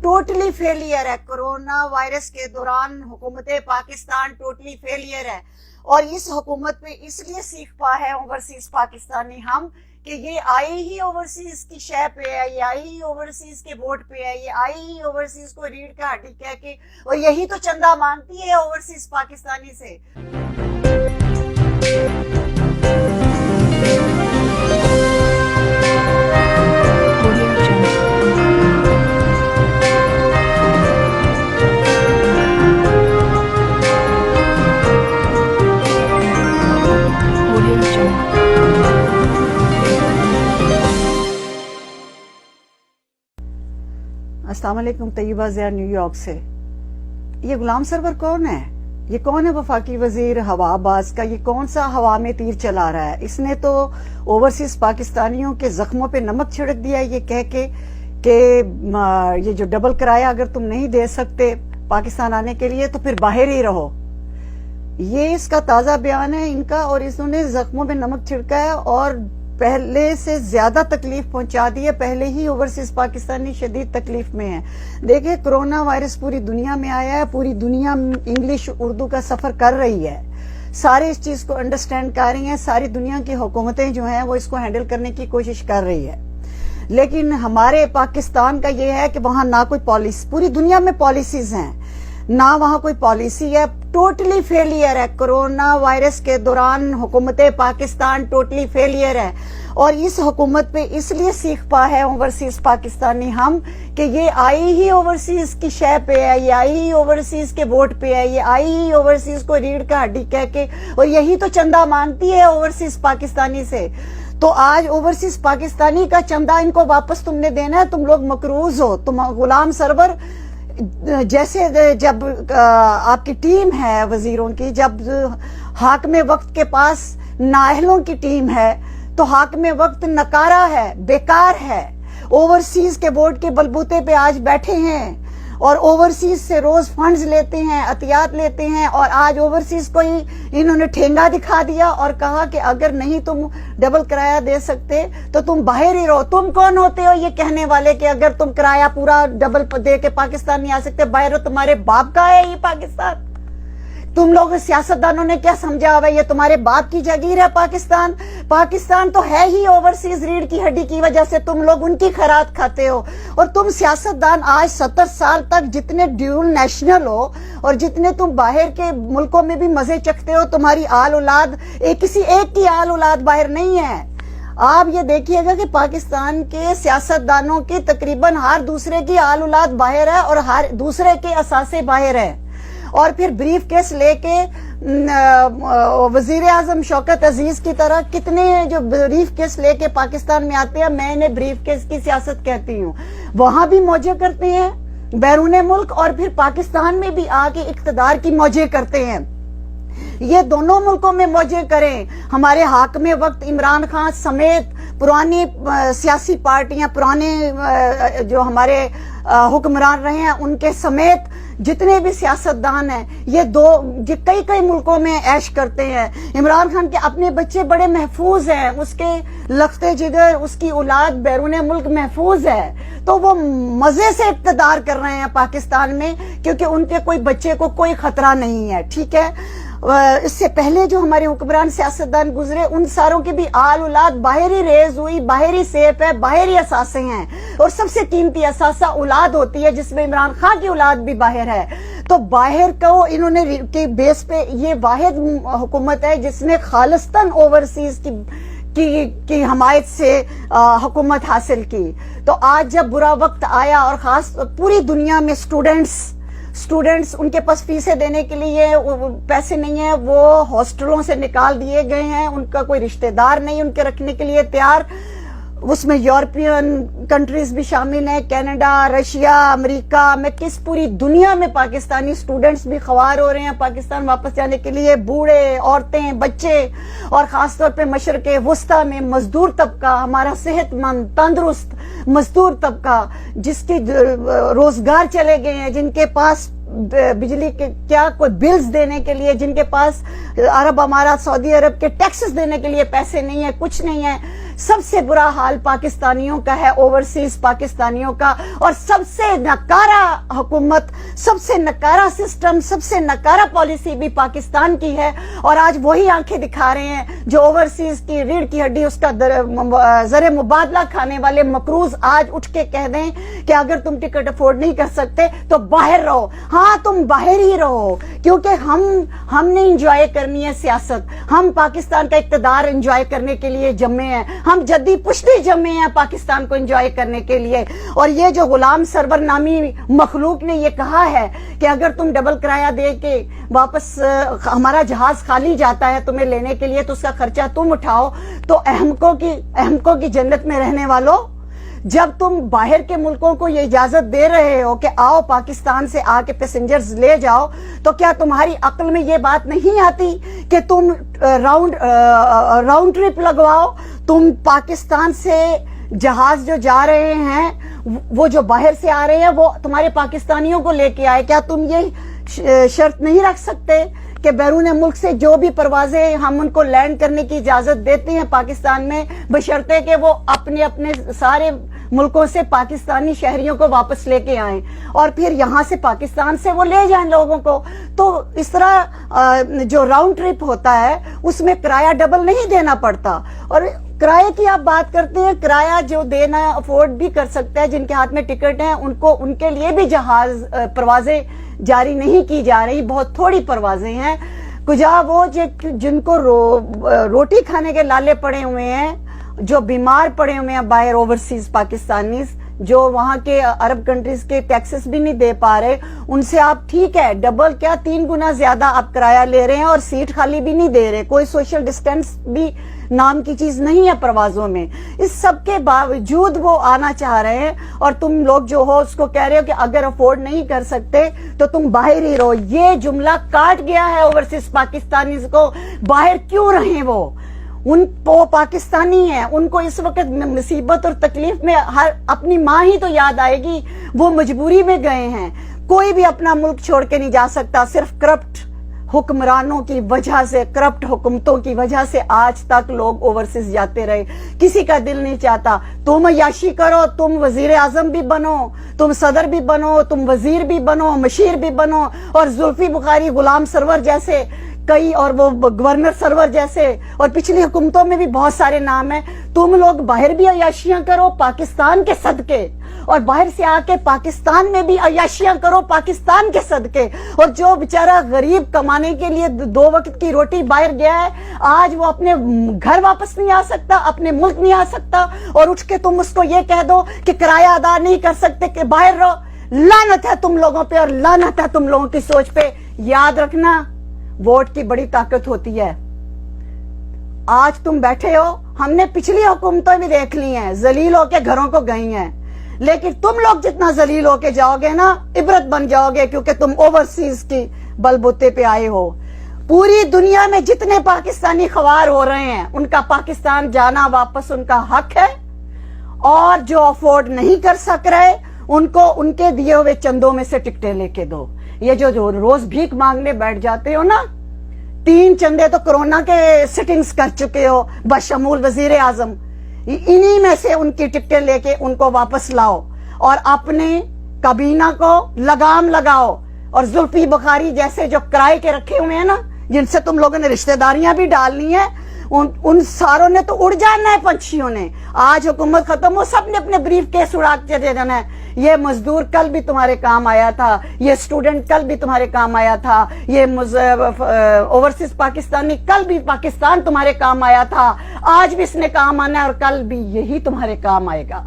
Totally failure है। Corona virus के दौरान हुकूमत पाकिस्तान टोटली फेलियर है और इस हुकूमत पे इसलिए सीख पाए हैं ओवरसीज पाकिस्तानी हम कि ये आई ही ओवरसीज की शय पे है, ये आई ही ओवरसीज के वोट पे है, ये आई ही ओवरसीज को रीढ़ का हड्डी कह के, और यही तो चंदा मांगती है ओवरसीज पाकिस्तानी से। अस्सलाम वालेकुम, तैयबा ज़िया न्यूयॉर्क से। ये गुलाम सरवर कौन है? ये कौन है वफाकी वजीर हवाबाज का? ये कौन सा हवा में तीर चला रहा है? इसने तो ओवरसीज पाकिस्तानियों के जख्मों पे नमक छिड़क दिया ये कह के कि ये जो डबल किराया अगर तुम नहीं दे सकते पाकिस्तान आने के लिए तो फिर बाहर ही रहो। ये इसका ताजा बयान है इनका, और इसने जख्मों में नमक छिड़का है और पहले से ज्यादा तकलीफ पहुंचा दी है। पहले ही ओवरसीज पाकिस्तानी शदीद तकलीफ में है। देखिए, कोरोना वायरस पूरी दुनिया में आया है, पूरी दुनिया इंग्लिश उर्दू का सफर कर रही है, सारे इस चीज को अंडरस्टैंड कर रही हैं, सारी दुनिया की हुकूमतें जो हैं वो इसको हैंडल करने की कोशिश कर रही है। लेकिन हमारे पाकिस्तान का ये है कि वहां ना कोई पॉलिसी, पूरी दुनिया में पॉलिसीज हैं, ना वहां कोई पॉलिसी है। टोटली फेलियर है। कोरोना वायरस के दौरान हुकूमत पाकिस्तान टोटली फेलियर है और इस हुकूमत पे इसलिए सीख पाए हैं ओवरसीज पाकिस्तानी हम कि ये आई ही ओवरसीज की शय पे है, ये आई ही ओवरसीज के वोट पे है, ये आई ही ओवरसीज को रीढ़ का हड्डी कह के, और यही तो चंदा मांगती है ओवरसीज पाकिस्तानी से। तो आज ओवरसीज पाकिस्तानी का चंदा इनको वापस तुमने देना है। तुम लोग मकरूज हो। तुम गुलाम सरवर जैसे जब आपकी टीम है वजीरों की, जब हाकिम वक्त के पास नाअहलों की टीम है तो हाकिम वक्त नकारा है, बेकार है। ओवरसीज के बोर्ड के बलबूते पे आज बैठे हैं और ओवरसीज से रोज फंड्स लेते हैं, अतियात लेते हैं, और आज ओवरसीज को ही इन्होंने ठेंगा दिखा दिया और कहा कि अगर नहीं तुम डबल किराया दे सकते तो तुम बाहर ही रहो। तुम कौन होते हो ये कहने वाले कि अगर तुम किराया पूरा डबल दे के पाकिस्तान नहीं आ सकते, बाहर हो? तुम्हारे बाप का है ये पाकिस्तान? तुम लोग सियासतदानों ने क्या समझा हुआ? ये तुम्हारे बाप की जागीर है पाकिस्तान। पाकिस्तान तो है ही ओवरसीज रीढ़ की हड्डी की वजह से तुम लोग उनकी खैरात खाते हो। और तुम सियासतदान आज 70 साल तक जितने ड्यूल नेशनल हो और जितने तुम बाहर के मुल्कों में भी मजे चखते हो, तुम्हारी आल औलाद किसी एक की आल औलाद बाहर नहीं है। आप ये देखिएगा कि पाकिस्तान के सियासतदानों की तकरीबन हर दूसरे की आल औलाद बाहर है और हर दूसरे के असासे बाहर है। और फिर ब्रीफ केस लेके वजीर आजम शौकत अजीज की तरह कितने जो ब्रीफ केस लेके पाकिस्तान में आते हैं, मैं इन्हें ब्रीफ केस की सियासत कहती हूँ, वहां भी मौजे करते हैं बैरून मुल्क और फिर पाकिस्तान में भी आके इक्तदार की मौजे करते हैं। ये दोनों मुल्कों में मौजे करें। हमारे हाकिम वक्त इमरान खान समेत पुरानी सियासी पार्टियां, पुराने जो हमारे हुक्मरान रहे हैं उनके समेत जितने भी सियासतदान हैं, ये कई कई मुल्कों में ऐश करते हैं। इमरान खान के अपने बच्चे बड़े महफूज हैं, उसके लख्ते जिगर, उसकी औलाद बैरून मुल्क महफूज है, तो वो मजे से इक़्तिदार कर रहे हैं पाकिस्तान में क्योंकि उनके कोई बच्चे को कोई खतरा नहीं है। ठीक है, इससे पहले जो हमारे हुक्मरान सियासतदान गुजरे उन सारों की भी आल औलाद बाहर ही रेज हुई, बाहर ही सेफ है, बाहर ही असासे हैं, और सबसे कीमती असासा औलाद होती है जिसमें इमरान खान की औलाद भी बाहर है। तो बाहर को इन्होंने के बेस पे ये वाहिद हुकूमत है जिसने खालिस्तान ओवरसीज की हमायत से हुकूमत हासिल की। तो आज जब बुरा वक्त आया और खास पूरी दुनिया में स्टूडेंट्स उनके पास फीसें देने के लिए पैसे नहीं है, वो हॉस्टलों से निकाल दिए गए हैं, उनका कोई रिश्तेदार नहीं उनके रखने के लिए तैयार। उसमें यूरोपियन कंट्रीज भी शामिल हैं, कनाडा, रशिया, अमेरिका में, किस पूरी दुनिया में पाकिस्तानी स्टूडेंट्स भी ख्वार हो रहे हैं पाकिस्तान वापस जाने के लिए। बूढ़े, औरतें, बच्चे और खासतौर पे मशरक़े वुस्ता में मजदूर तबका, हमारा सेहतमंद तंदुरुस्त मजदूर तबका जिसके रोजगार चले गए हैं, जिनके पास बिजली के क्या कोई बिल्स देने के लिए, जिनके पास अरब अमारात सऊदी अरब के टैक्सेस देने के लिए पैसे नहीं है, कुछ नहीं है। सबसे बुरा हाल पाकिस्तानियों का है, ओवरसीज पाकिस्तानियों का, और सबसे नकारा हुकूमत, सबसे नकारा सिस्टम, सबसे नकारा पॉलिसी भी पाकिस्तान की है। और आज वही आंखें दिखा रहे हैं जो ओवरसीज की रीढ़ की हड्डी, उसका जरे मुबादला खाने वाले मकरूज आज उठ के कह दें कि अगर तुम टिकट अफोर्ड नहीं कर सकते तो बाहर रहो। हाँ, तुम बाहर ही रहो, क्योंकि हमने इंजॉय करनी है सियासत। हम पाकिस्तान का इक़्तिदार इंजॉय करने के लिए जम्मे हैं, हम जद्दी पुश्ती जमे हैं पाकिस्तान को एंजॉय करने के लिए। और ये जो गुलाम सरवर नामी मखलूक ने ये कहा है कि अगर तुम डबल किराया दे के वापस हमारा जहाज खाली जाता है तुम्हें लेने के लिए तो उसका खर्चा तुम उठाओ, तो अहमकों की जन्नत में रहने वालों, जब तुम बाहर के मुल्कों को ये इजाजत दे रहे हो कि आओ पाकिस्तान से आके पैसेंजर्स ले जाओ, तो क्या तुम्हारी अक्ल में ये बात नहीं आती कि तुम राउंड ट्रिप लगवाओ? तुम पाकिस्तान से जहाज जो जा रहे हैं, वो जो बाहर से आ रहे हैं, वो तुम्हारे पाकिस्तानियों को लेके आए। क्या तुम ये शर्त नहीं रख सकते कि बैरून मुल्क से जो भी परवाजें हम उनको लैंड करने की इजाजत देते हैं पाकिस्तान में, बशर्ते कि वो अपने अपने सारे मुल्कों से पाकिस्तानी शहरियों को वापस लेके आएं और फिर यहाँ से पाकिस्तान से वो ले जाएं लोगों को। तो इस तरह जो राउंड ट्रिप होता है उसमें किराया डबल नहीं देना पड़ता। और किराए की आप बात करते हैं, किराया जो देना अफोर्ड भी कर सकता है, जिनके हाथ में टिकट है, उनके लिए भी जहाज परवाजें जारी नहीं की जा रही, बहुत थोड़ी परवाजें हैं। कुजा वो जिनको रोटी खाने के लाले पड़े हुए हैं, जो बीमार पड़े हुए हैं बाहर, ओवरसीज पाकिस्तानीज जो वहां के अरब कंट्रीज के टैक्सेस भी नहीं दे पा रहे, उनसे आप ठीक है डबल क्या 3 गुना ज्यादा आप किराया ले रहे हैं और सीट खाली भी नहीं दे रहे, कोई सोशल डिस्टेंस भी नाम की चीज नहीं है परवाजों में। इस सब के बावजूद वो आना चाह रहे हैं और तुम लोग जो हो उसको कह रहे हो कि अगर अफोर्ड नहीं कर सकते तो तुम बाहर ही रहो। ये जुमला काट गया है ओवरसीज पाकिस्तानी को। बाहर क्यों रहे वो पाकिस्तानी है, उनको इस वक्त मुसीबत और तकलीफ में हर अपनी माँ ही तो याद आएगी, वो मजबूरी में गए हैं। कोई भी अपना मुल्क छोड़ के नहीं जा सकता, सिर्फ करप्ट हुक्मरानों की वजह से, करप्ट हुकूमतों की वजह से आज तक लोग ओवरसीज जाते रहे। किसी का दिल नहीं चाहता तुम अय्याशी करो, तुम वजीर आजम भी बनो, तुम सदर भी बनो, तुम वजीर भी बनो, मशीर भी बनो, और जुल्फी बुखारी, गुलाम सरवर जैसे कई, और वो गवर्नर सरवर जैसे, और पिछली हुकूमतों में भी बहुत सारे नाम हैं। तुम लोग बाहर भी अय्याशियां करो पाकिस्तान के सदके, और बाहर से आके पाकिस्तान में भी अय्याशियां करो पाकिस्तान के सदके। और जो बेचारा गरीब कमाने के लिए 2 वक्त की रोटी बाहर गया है, आज वो अपने घर वापस नहीं आ सकता, अपने मुल्क नहीं आ सकता, और उठ के तुम उसको ये कह दो कि किराया अदा नहीं कर सकते कि बाहर रहो। लानत है तुम लोगों पे और लानत है तुम लोगों की सोच पे। याद रखना, वोट की बड़ी ताकत होती है। आज तुम बैठे हो, हमने पिछली हुकूमतें भी देख ली हैं, जलील होके घरों को गई हैं, लेकिन तुम लोग जितना जलील होके जाओगे ना, इबरत बन जाओगे, क्योंकि तुम ओवरसीज की बलबूते पे आए हो। पूरी दुनिया में जितने पाकिस्तानी ख्वार हो रहे हैं, उनका पाकिस्तान जाना वापस उनका हक है, और जो अफोर्ड नहीं कर सक रहे उनको उनके दिए हुए चंदों में से टिकटें लेके दो। ये जो रोज भीख मांगने बैठ जाते हो ना, 3 चंदे तो कोरोना के सिटिंग्स कर चुके हो, बशमूल वजीर आजम, इन्हीं में से उनकी टिकटें लेके उनको वापस लाओ और अपने काबीना को लगाम लगाओ। और जुल्फी बुखारी जैसे जो किराए के रखे हुए हैं ना, जिनसे तुम लोगों ने रिश्तेदारियां भी डालनी है, उन सारों ने तो उड़ जाना है पंछियों ने। आज हुकूमत खत्म हो, सब ने अपने ब्रीफ केस उड़ा के दे देना है। ये मजदूर कल भी तुम्हारे काम आया था, ये स्टूडेंट कल भी तुम्हारे काम आया था, ये ओवरसीज पाकिस्तानी कल भी पाकिस्तान तुम्हारे काम आया था, आज भी इसने काम आना है और कल भी यही तुम्हारे काम आएगा।